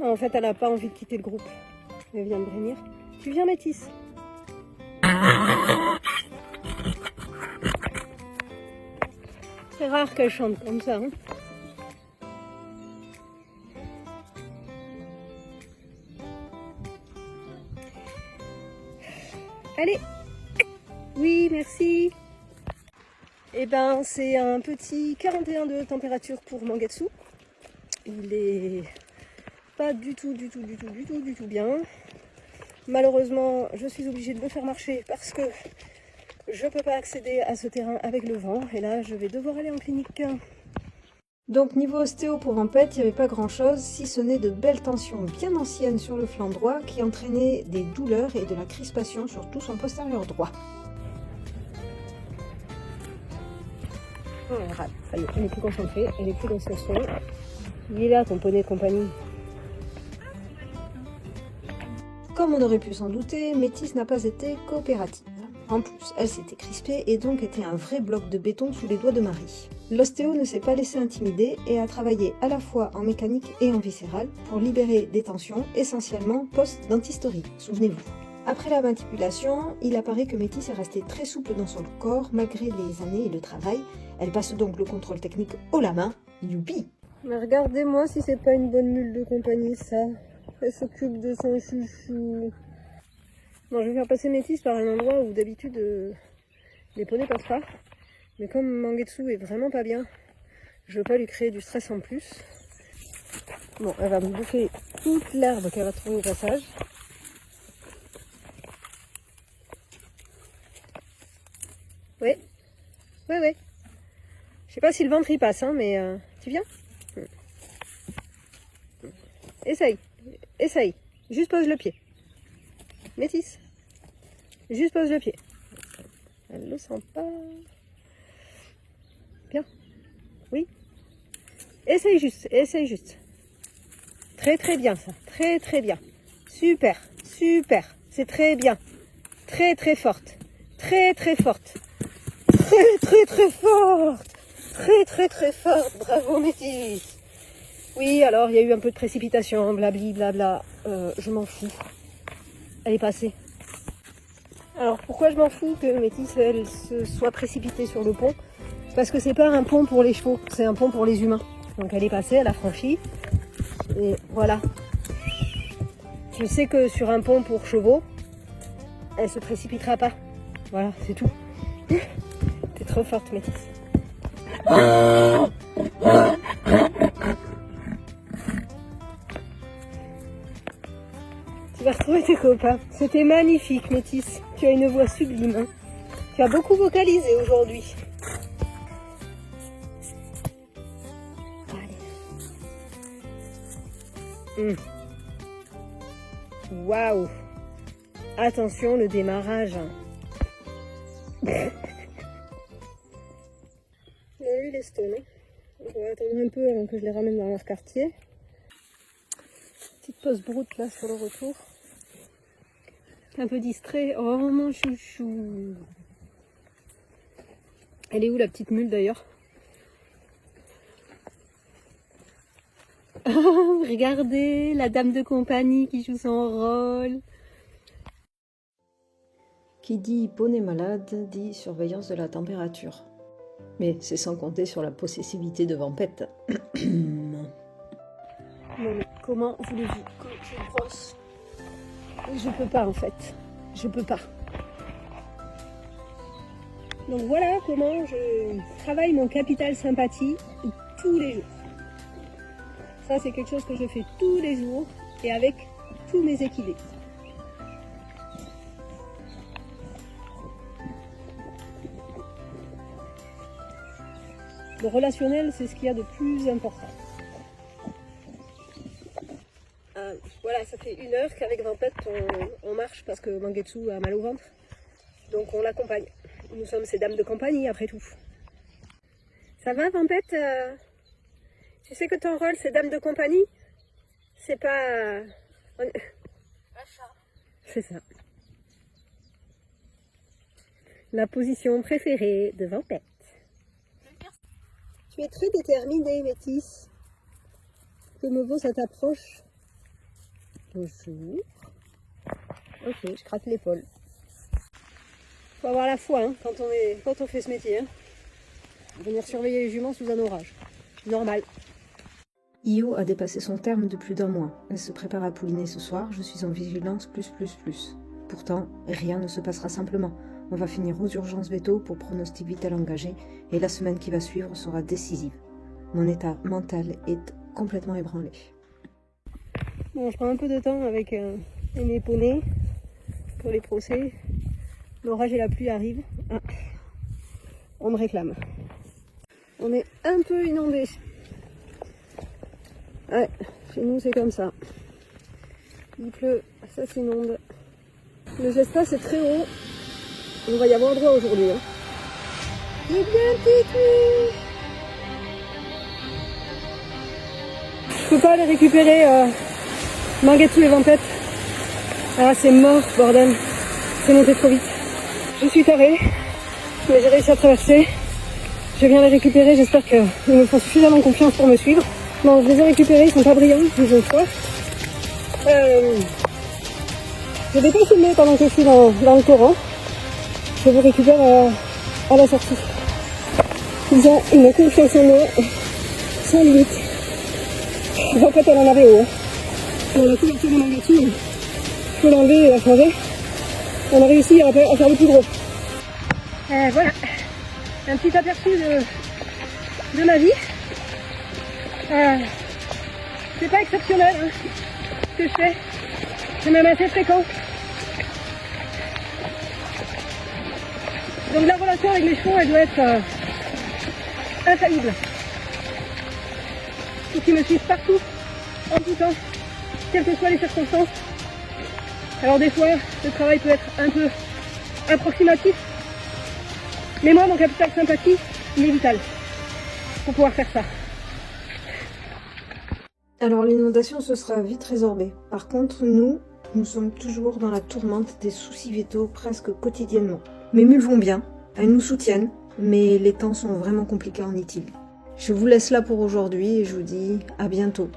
Non, en fait, elle n'a pas envie de quitter le groupe. Elle vient de venir. Tu viens, Métis? C'est rare qu'elle chante comme ça. Hein. Allez. Oui, merci. Eh ben, c'est un petit 41 de température pour Mangetsu. Il est pas du tout bien. Malheureusement, je suis obligée de le faire marcher parce que je peux pas accéder à ce terrain avec le vent. Et là, je vais devoir aller en clinique. Donc niveau ostéo pour Vampette, il n'y avait pas grand chose, si ce n'est de belles tensions bien anciennes sur le flanc droit qui entraînaient des douleurs et de la crispation sur tout son postérieur droit. Voilà, ça y est, elle est plus concentrée, elle est plus dans son son. Il est là ton poney de compagnie. Comme on aurait pu s'en douter, Métis n'a pas été coopérative. En plus, elle s'était crispée et donc était un vrai bloc de béton sous les doigts de Marie. L'ostéo ne s'est pas laissé intimider et a travaillé à la fois en mécanique et en viscéral pour libérer des tensions, essentiellement post-dentisterie, souvenez-vous. Après la manipulation, il apparaît que Métis est restée très souple dans son corps malgré les années et le travail. Elle passe donc le contrôle technique haut la main. Youpi! Mais regardez-moi si c'est pas une bonne mule de compagnie ça. Elle s'occupe de son chouchou. Bon, je vais faire passer Métis par un endroit où d'habitude les poneys passent pas. Mais comme Mangetsu est vraiment pas bien, je veux pas lui créer du stress en plus. Bon, elle va me bouffer toute l'herbe qu'elle va trouver au passage. Ouais. Je sais pas si le ventre y passe, hein, mais tu viens? Essaye. Juste pose le pied. Métis. Juste pose le pied. Elle le sent pas. Bien. Oui. Essaye juste. Très bien ça. Très bien. Super. C'est très bien. Très forte. Très forte. Très forte. Bravo Métis. Oui, alors il y a eu un peu de précipitation, blabla. Je m'en fous. Elle est passée. Alors pourquoi je m'en fous que Métis elle se soit précipitée sur le pont? Parce que c'est pas un pont pour les chevaux, c'est un pont pour les humains. Donc elle est passée, elle a franchi. Et voilà. Je sais que sur un pont pour chevaux, elle se précipitera pas. Voilà, c'est tout. T'es trop forte, Métis. Tu vas retrouver tes copains. C'était magnifique, Métis. Tu as une voix sublime. Hein. Tu as beaucoup vocalisé aujourd'hui. Allez. Waouh. Attention, le démarrage. Bon, lui, il est stone. On va attendre un peu avant que je les ramène dans leur quartier. Petite pause broute là sur le retour. Un peu distrait. Oh mon chouchou. Elle est où la petite mule d'ailleurs? Regardez la dame de compagnie qui joue son rôle. Qui dit poney malade dit surveillance de la température. Mais c'est sans compter sur la possessivité de Vampette. Non mais comment voulez-vous que je brosse? Je peux pas en fait. Je peux pas. Donc voilà comment je travaille mon capital sympathie tous les jours. Ça c'est quelque chose que je fais tous les jours et avec tous mes équilibres. Le relationnel, c'est ce qu'il y a de plus important. Voilà, ça fait 1 heure qu'avec Vampette, on marche parce que Mangetsu a mal au ventre. Donc on l'accompagne. Nous sommes ses dames de compagnie après tout. Ça va Vampette? Tu sais que ton rôle c'est dame de compagnie? C'est pas... C'est ça. La position préférée de Vampette. Tu es très déterminée, Métis. Que me vaut cette approche? Bonjour. Ok, je gratte l'épaule. Faut avoir la foi hein, quand on fait ce métier. Hein. Venir surveiller les juments sous un orage. Normal. Io a dépassé son terme de plus d'1 mois. Elle se prépare à pouliner ce soir, je suis en vigilance plus. Pourtant, rien ne se passera simplement. On va finir aux urgences veto pour pronostic vital engagé et la semaine qui va suivre sera décisive. Mon état mental est complètement ébranlé. Bon, je prends un peu de temps avec mes poneys pour les procès. L'orage et la pluie arrivent. Ah. On me réclame. On est un peu inondé. Ouais, chez nous c'est comme ça. Il pleut, ça s'inonde. Les espaces est très haut. On va y avoir droit aujourd'hui. Hein. Eh bien, petit. Je peux pas aller récupérer Mangetsu et Ventette. Ah, c'est mort, bordel. C'est monté trop vite. Je suis tarée, mais j'ai réussi à traverser. Je viens les récupérer, j'espère qu'ils me font suffisamment confiance pour me suivre. Non, je les ai récupérés, ils sont pas brillants, ils ont froid. Je vais pas filmer pendant que je suis dans le torrent. Je vous récupère à la sortie. Ils ont une confiance en moi sans limite. En fait, elle en avait haut. Pour la couverture de Mangetsu, je peux l'enlever et la changer. On a réussi à faire le plus gros. Voilà, un petit aperçu de ma vie. C'est pas exceptionnel hein, ce que je fais, c'est même assez fréquent. Donc la relation avec les chevaux, elle doit être infaillible. Faut qu'ils me suivent partout, en tout temps, quelles que soient les circonstances. Alors des fois, le travail peut être un peu approximatif, mais moi, mon capital sympathie, il est vital pour pouvoir faire ça. Alors l'inondation se sera vite résorbée. Par contre, nous sommes toujours dans la tourmente des soucis vétos presque quotidiennement. Mes mules vont bien, elles nous soutiennent, mais les temps sont vraiment compliqués en Italie. Je vous laisse là pour aujourd'hui et je vous dis à bientôt.